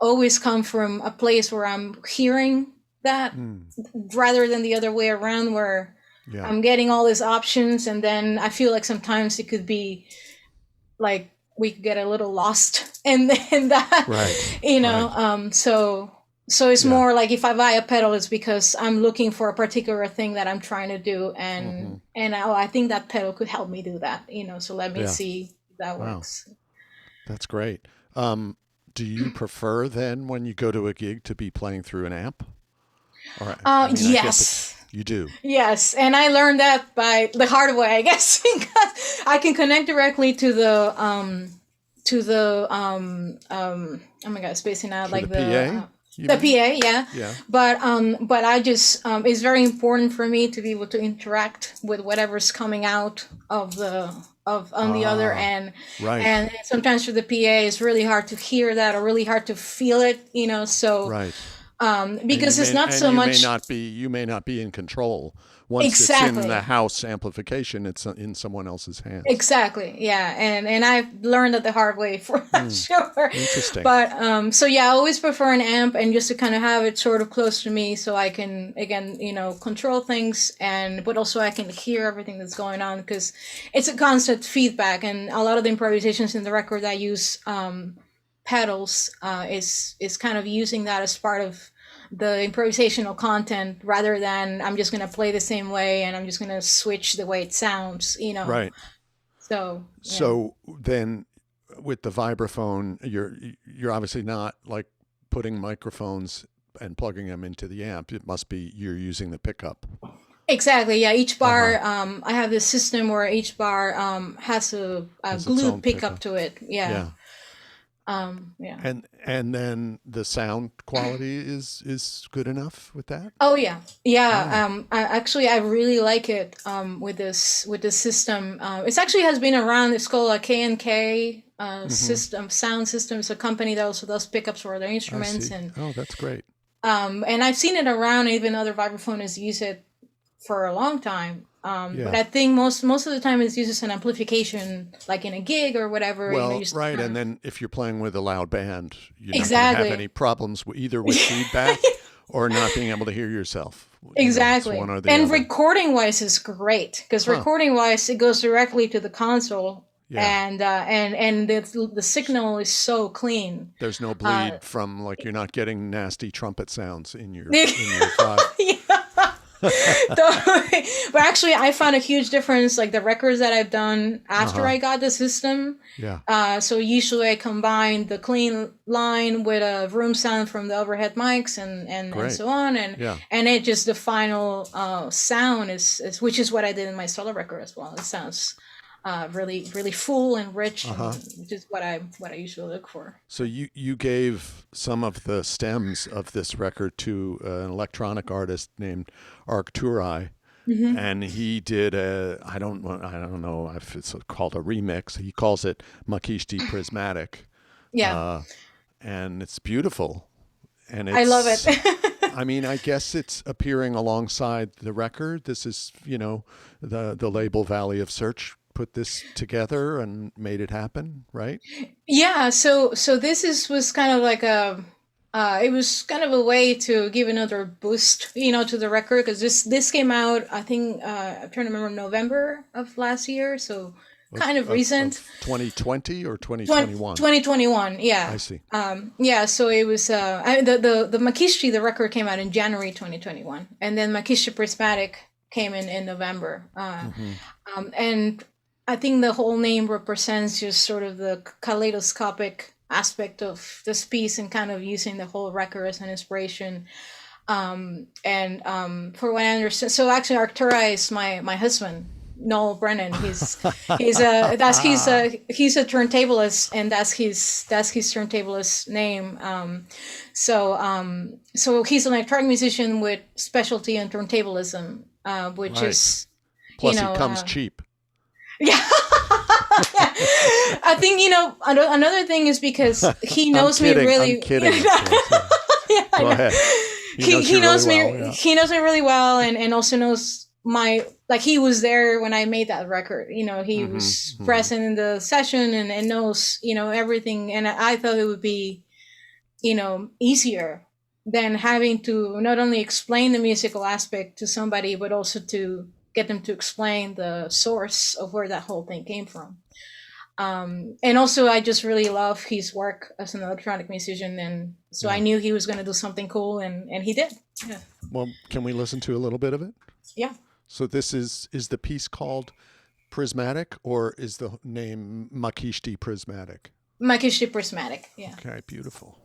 always come from a place where I'm hearing that Mm. rather than the other way around where Yeah. I'm getting all these options and then I feel like sometimes it could be like we could get a little lost in that, Right. you know. Right. So it's Yeah. more like if I buy a pedal, it's because I'm looking for a particular thing that I'm trying to do, Hmm. and I think that pedal could help me do that, So let me Yeah. see if that Wow. works. That's great. Um, do you prefer then when you go to a gig to be playing through an amp? Or I mean, I guess it Yes. you do. Yes, and I learned that by the hard way, I guess, because I can connect directly to the oh my god, spacing out Through the like PA, you the mean? PA, yeah. Yeah. But I just it's very important for me to be able to interact with whatever's coming out of the of on the other Ah, end, right. and sometimes for the PA, it's really hard to hear that or really hard to feel it, So Right. because it's not And so much you may not be in control. Once it's in the exactly. house amplification, it's in someone else's hands. Exactly. Yeah. And I've learned it the hard way for Hmm. sure. Interesting. But so yeah, I always prefer an amp and just to kind of have it sort of close to me so I can again, control things and but also I can hear everything that's going on because it's a constant feedback and a lot of the improvisations in the record that use pedals is kind of using that as part of the improvisational content rather than I'm just gonna play the same way and I'm just gonna switch the way it sounds. Right. So yeah. So then with the vibraphone, you're obviously not like putting microphones and plugging them into the amp. It must be you're using the pickup. Exactly. Yeah. Each Uh-huh. bar, I have this system where each bar has a Has its glued own pickup pickup. to it. Yeah. Yeah. Yeah. And then the sound quality is good enough with that? Oh yeah. Yeah. Oh. I really like it. With this system. It's actually has been around. It's called a K&K Mhm. system, sound system. It's a company that also does pickups for their I instruments, see. Oh, that's great. and I've seen it around. Even other vibraphonists use it for a long time. But Yeah. I think most of the time it's used as an amplification, like in a gig or whatever. Well, Just right. kind And of then if you're playing with a loud band, you're not going to have exactly, any problems either with feedback or not being able to hear yourself. It's one exactly. or the And other. recording wise is great because Huh. recording wise it goes directly to the console, Yeah. and the signal is so clean. There's no Uh, bleed from like you're not getting nasty trumpet sounds in your yeah. in your file. Totally. But actually, I found a huge difference, like the records that I've done after Uh-huh. I got the system. Yeah. So usually I combine the clean line with a room sound from the overhead mics and Great. so on, Yeah. and it just the final sound is which is what I did in my solo record as well. It sounds really really full and rich, Uh-huh. and which is what I usually look for. So you gave some of the stems of this record to an electronic artist named Arcturi, Hmm. and he did I don't know if it's called a remix. He calls it Makishti Prismatic, Yeah, uh, and it's beautiful. And I love it. it's, I mean, I guess it's appearing alongside the record. This is, the label Valley of Search put this together and made it happen, right? Yeah, so this is was kind of like a it was kind of a way to give another boost, to the record, because this came out, I think, I'm trying to remember, November of last year, so Of, kind of of, recent. of 2020 or 20, 2021? 2021, I yeah. see. Yeah, so it was the Makishi, the record came out in January 2021, and then Makishi Prismatic came in November. Hmm. And I think the whole name represents just sort of the kaleidoscopic aspect of this piece and kind of using the whole record as an inspiration. For what I understand, so actually Arctura is my husband, Noel Brennan. He's a turntablist, and that's his turntablist name. So he's an electronic musician with specialty in turntablism, which Right. is, you Plus, he know comes cheap. yeah. I think, another thing is because he I'm knows me kidding. I'm really. kidding, of course. Yeah. Yeah, I Go know. ahead. He he knows he you really knows well. me Yeah. he knows me really well, and also knows my, like, he was there when I made that record. He Hmm. was Hmm. present in the session, and knows, everything, and I thought it would be, easier than having to not only explain the musical aspect to somebody, but also to get them to explain the source of where that whole thing came from. And also, I just really love his work as an electronic musician, and so I Yeah. knew he was going to do something cool, and he did. Yeah. Well, can we listen to a little bit of it? Yeah. So this is the piece called Prismatic, or is the name Makishti Prismatic? Makishi Prismatic. Yeah. Okay, beautiful.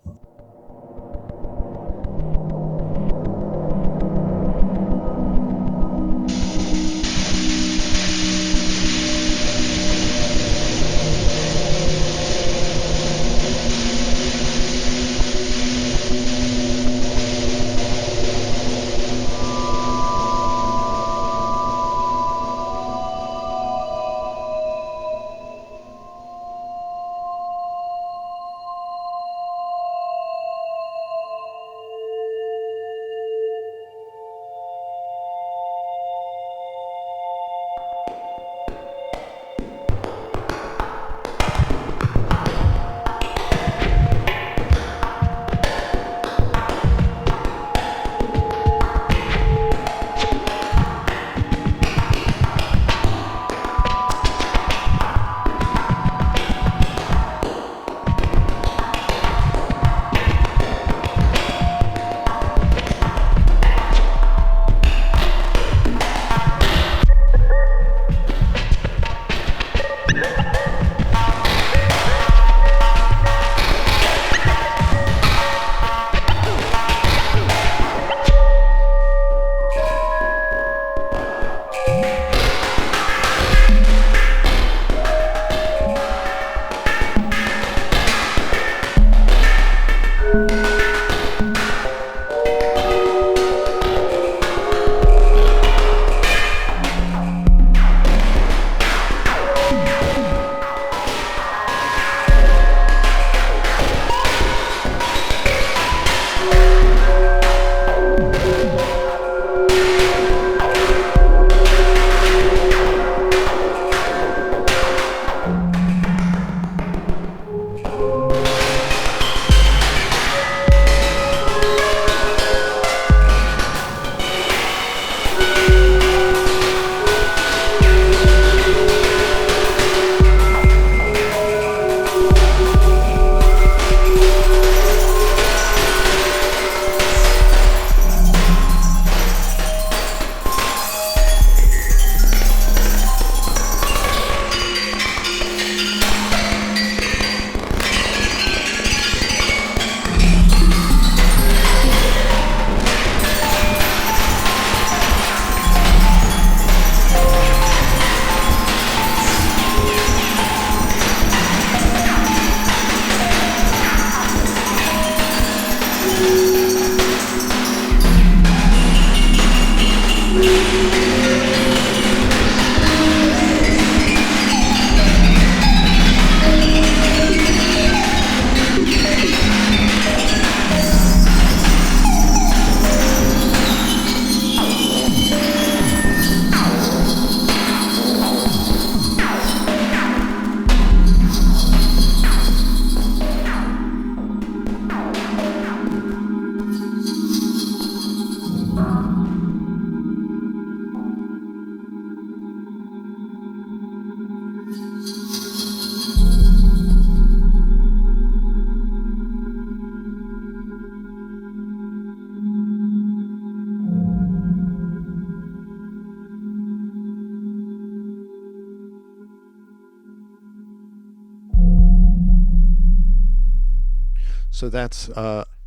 So that's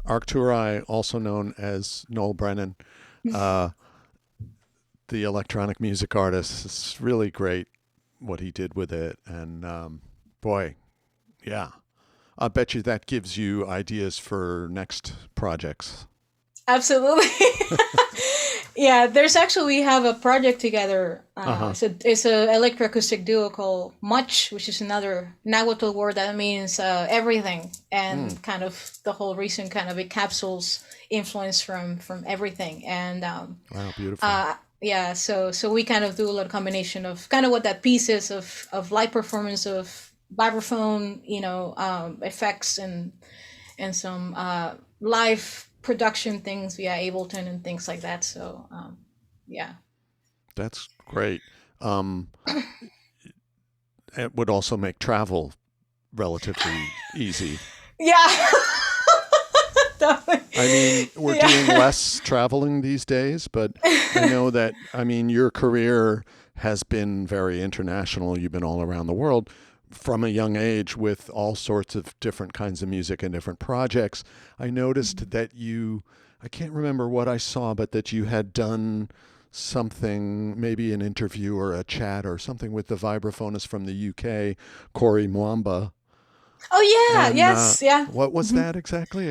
Arcturi, also known as Noel Brennan, uh, the electronic music artist. It's really great what he did with it. And boy, yeah, I bet you that gives you ideas for next projects. Absolutely. Yeah, there's actually we have a project together. Uh huh. It's a electroacoustic duo called Much, which is another Nahuatl word that means everything, Mm. and kind of the whole reason kind of encapsulates influence from everything. And Wow, beautiful. yeah, so we kind of do a little combination of kind of what that piece is of live performance of vibraphone, effects and some live production things via Ableton and things like that. So yeah, That's great. Um, it would also make travel relatively easy. yeah, I mean, we're doing yeah, less traveling these days, but I know that, I mean, your career has been very international. You've been all around the world from a young age with all sorts of different kinds of music and different projects. I noticed that I can't remember what I saw, but that you had done something, maybe an interview or a chat or something with the vibraphonist from the UK, Corey Mwamba. oh yeah, And yes, yeah. what was Mhm. that exactly?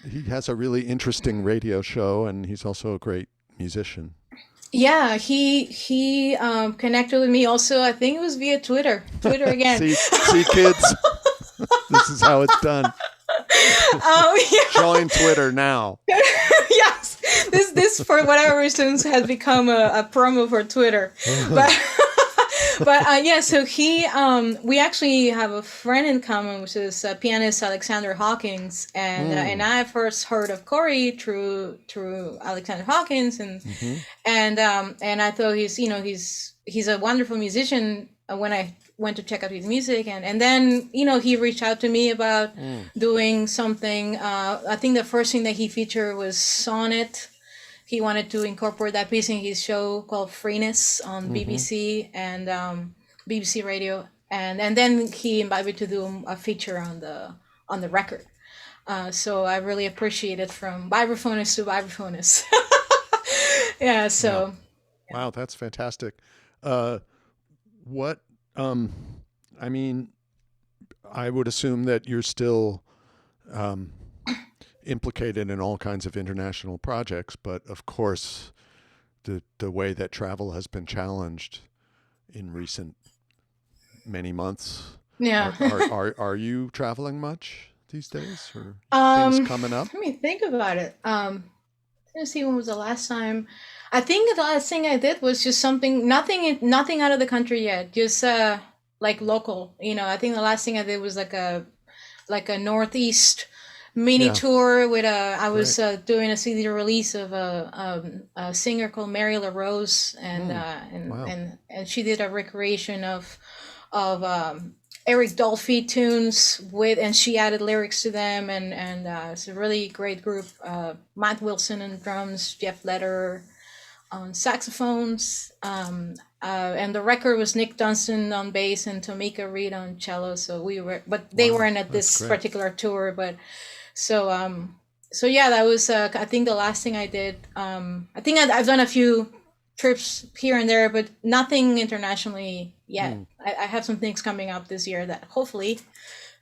He has a really interesting radio show, and he's also a great musician. Yeah, he connected with me also. I think it was via Twitter again. See, kids, this is how it's done. Yeah. Join Twitter now. Yes, this for whatever reasons has become a promo for Twitter, but yeah. So we actually have a friend in common, which is pianist Alexander Hawkins, and Mm. I first heard of Corey through Alexander Hawkins, Hmm. and I thought he's a wonderful musician when I went to check out his music, and then he reached out to me about Mm. doing something. I think the first thing that he featured was Sonnet. He wanted to incorporate that piece in his show called Freeness on Hmm. BBC and BBC Radio, and then he invited me to do a feature on the record. So I really appreciate it from vibraphonist to vibraphonist. Yeah, Yeah. so Wow, that's fantastic. Uh, what? Um, I mean, I would assume that you're still um, implicated in all kinds of international projects, but of course, the way that travel has been challenged in recent many months. yeah. Are you traveling much these days, or things coming up? Let me think about it. Let's see, when was the last time? I think the last thing I did was just nothing out of the country yet. Just like local. I think the last thing I did was like a northeast mini Yeah, tour with a. I great. was doing a CD release of a singer called Mary LaRose, and Mm, uh, and wow. and and she did a recreation of Eric Dolphy tunes and she added lyrics to them, and it's a really great group. Matt Wilson on drums, Jeff Lederer on saxophones, and the record was Nick Dunstan on bass and Tomika Reed on cello. So but they Wow, weren't at that's this great. particular tour. But so so yeah, that was I think the last thing I did. I think I've done a few trips here and there, but nothing internationally yet. Mm, I have some things coming up this year that hopefully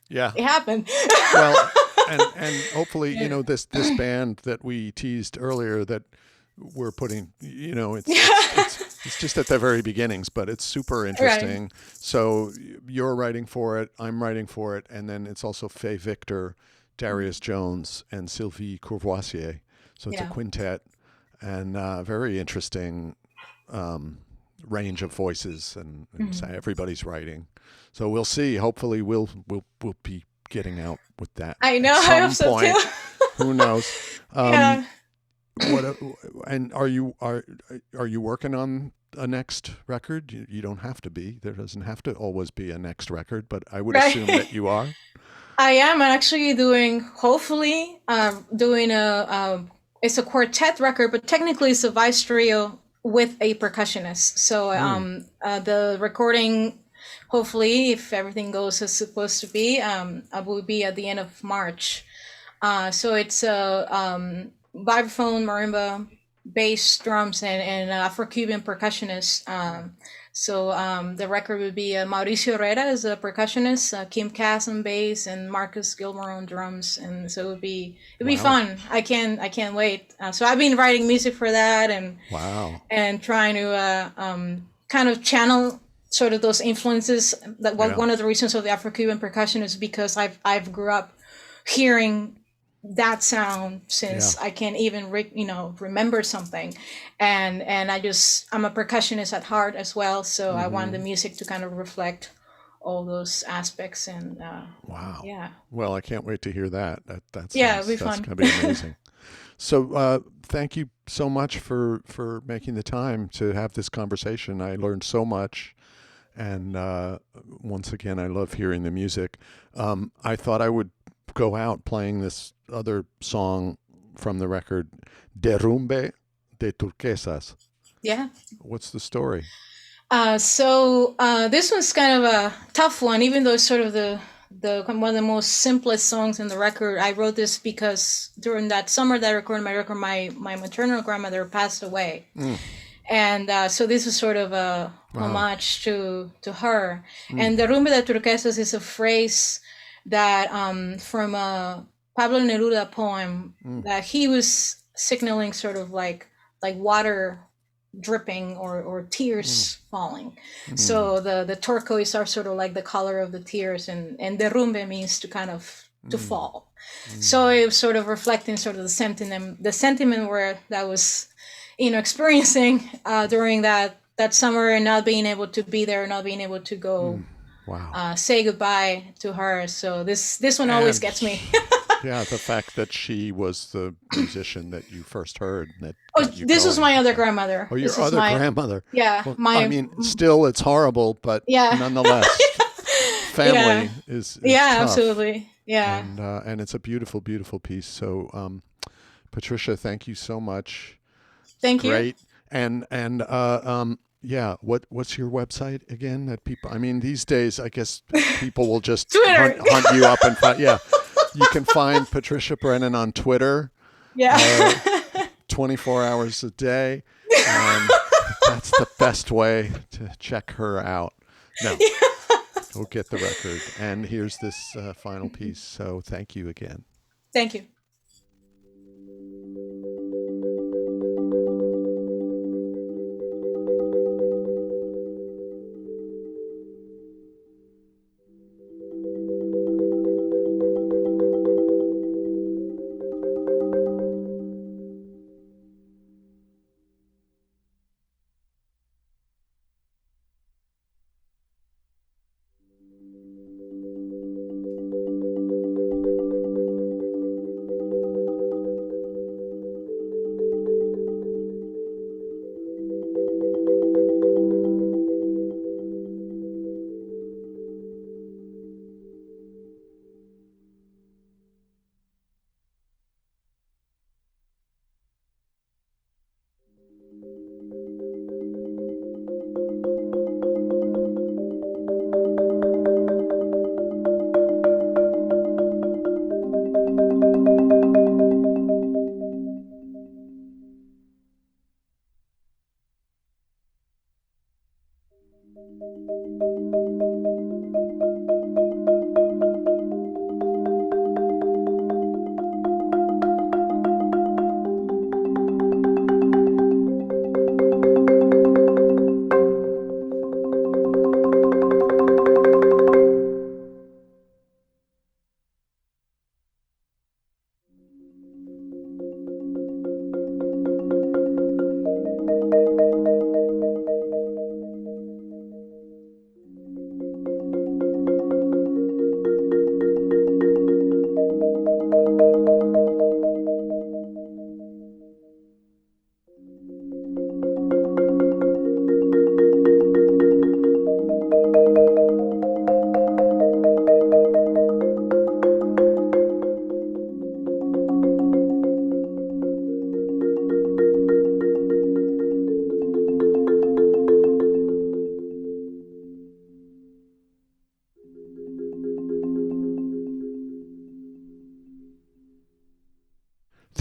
yeah. it happen. Well, and hopefully, Yeah. this band that we teased earlier that we're putting, it's just at the very beginnings, but it's super Right. interesting. So you're writing for it, I'm writing for it, and then it's also Faye Victor, Darius Jones, and Sylvie Courvoisier. So it's a Yeah. quintet, and very interesting um, range of voices, and so Mhm. everybody's writing. So we'll see. Hopefully, we'll be getting out with that I at know. I hope some so too. point. Who knows? Um, Yeah. what and are you working on a next record? You don't have to be. There doesn't have to always be a next record, but I would assume that Right. you are. I am actually hopefully, doing it's a quartet record, but technically it's a vice trio with a percussionist. So Mm, the recording, hopefully, if everything goes as supposed to be, will be at the end of March. So it's vibraphone, marimba, bass, drums, and Afro-Cuban percussionist. The record would be Mauricio Herrera is a percussionist, Kim Cass on bass, and Marcus Gilmore on drums. And so it'd be Wow. fun. I can't wait. So I've been writing music for that, Wow. and trying to kind of channel sort of those influences. That Yeah. one of the reasons of the Afro-Cuban percussion is because I've grew up hearing that sound Yeah. since I can even remember something, and I'm a percussionist at heart as well, so I want the Hmm. music to kind of reflect all those aspects, and Wow. yeah, Well, I can't wait to hear that. That yeah, it'll be sounds that's fun. going to be amazing. So, thank you so much for making the time to have this conversation. I learned so much, and once again, I love hearing the music. I thought I would go out playing this other song from the record, Derrumbe de Turquesas. Yeah. What's the story? This one's kind of a tough one, even though it's sort of the one of the most simplest songs in the record. I wrote this because during that summer that I recorded my record, my maternal grandmother passed away, Mm, and so this is sort of a wow. homage to her. Mm, And the rumba de turquesas is a phrase that from a Pablo Neruda poem mm, that he was signaling sort of like water dripping or mm, tears falling. mm, So the turquoise are sort of like the color of the tears, and derrumbe means to kind of to mm, fall. So mm, it was sort of reflecting sort of the sentiment where that was experiencing during that summer, and not being able to be there, not being able to go mm. Wow. say goodbye to her. So this one always And gets me. yeah, the fact that she was the musician that you first heard that Oh, got you this was my going. other So, grandmother. oh, This your is other my grandmother. yeah Well, I my mean, still, it's horrible, but yeah nonetheless, yeah family is yeah tough, absolutely yeah. and it's a beautiful, beautiful piece. So, Patricia, thank you so much. Thank you. Great, and yeah, what's your website again? That people, I mean, these days, I guess people will just Twitter. hunt you up and find. Yeah, you can find Patricia Brennan on Twitter, Yeah. uh, 24 hours a day, and that's the best way to check her out. No, go get the record. And here's this final piece. So thank you again. Thank you.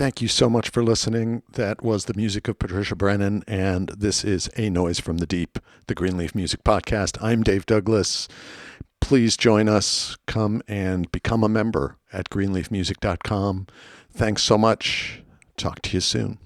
Thank you so much for listening. That was the music of Patricia Brennan, and this is A Noise from the Deep, the Greenleaf Music Podcast. I'm Dave Douglas. Please join us. Come and become a member at greenleafmusic.com. Thanks so much. Talk to you soon.